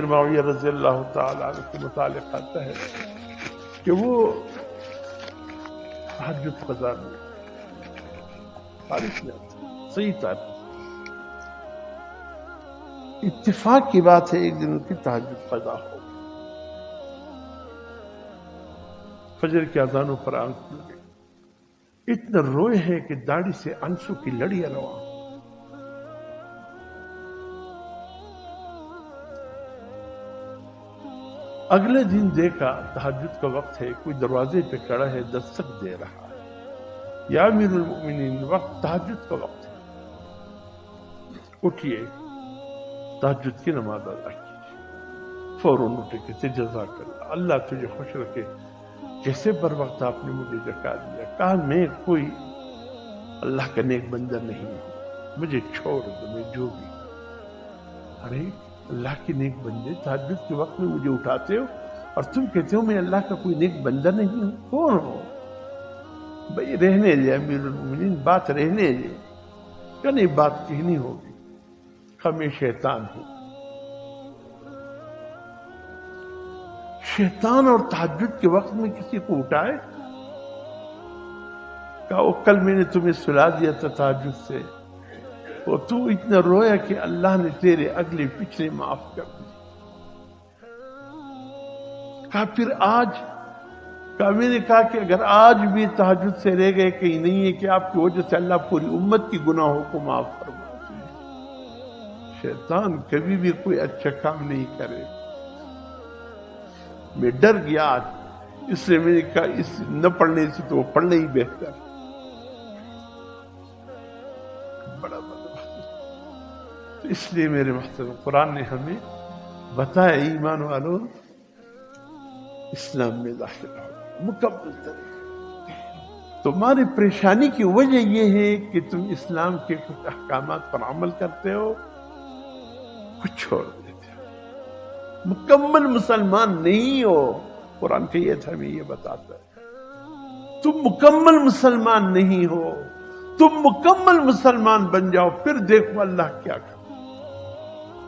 معاویہ رضی اللہ تعالیٰ عنہ کے متعلق آتا ہے کہ وہ تہجد قضا میں تاریخ میں آتا ہے، صحیح تاریخ، اتفاق کی بات ہے ایک دن ان کی تہجد قضا ہو، فجر کی اذانوں پر آنکھ کھل گئی، اتنا روئے ہیں کہ داڑھی سے آنسو کی لڑیاں رواں۔ اگلے دن دیکھا تہجد کا وقت ہے، کوئی دروازے پہ کھڑا ہے، دستک دے رہا ہے، یا امیر المؤمنین وقت تہجد کا وقت ہے، اٹھئے تہجد کی نماز ادا کیجیے۔ فوراً اٹھے کہتے جزاک اللہ، اللہ تجھے خوش رکھے، کیسے بر وقت آپ نے مجھے جگا دیا۔ کہا میں کوئی اللہ کا نیک بندہ نہیں ہوں، مجھے چھوڑ دو، میں جو بھی۔ ارے اللہ کے نیک بندے تہجد کے وقت میں مجھے اٹھاتے ہو اور تم کہتے ہو میں اللہ کا کوئی نیک بندہ نہیں ہوں، کون ہو؟ بھئی رہنے دے امیر المؤمنین، بات رہنے دے، کہ نہیں بات کہنی ہوگی، کہ میں شیطان ہوں۔ شیطان اور تہجد کے وقت میں کسی کو اٹھائے، کہا کل میں نے تمہیں سلا دیا تھا تہجد سے، اور تو اتنا رویا کہ اللہ نے تیرے اگلے پچھلے معاف کر دی۔ کہا پھر آج، کہا میں نے کہا کہ اگر آج بھی تہجد سے رہ گئے کہیں نہیں ہے کہ آپ کی وجہ سے اللہ پوری امت کی گناہوں کو معاف فرماتے ہیں۔ شیطان کبھی بھی کوئی اچھا کام نہیں کرے۔ میں ڈر گیا آج، اس لیے میں نے کہا اس نہ پڑھنے سے تو وہ پڑھنا ہی بہتر۔ بڑا تو اس لیے میرے محترم قرآن نے ہمیں بتایا ایمان والوں اسلام میں داخل ہو مکمل طریقے۔ تمہاری پریشانی کی وجہ یہ ہے کہ تم اسلام کے کچھ احکامات پر عمل کرتے ہو، کچھ چھوڑ دیتے ہو، مکمل مسلمان نہیں ہو۔ قرآن کا یہ ہمیں یہ بتاتا ہے تم مکمل مسلمان نہیں ہو، تم مکمل مسلمان بن جاؤ، پھر دیکھو اللہ کیا کرے۔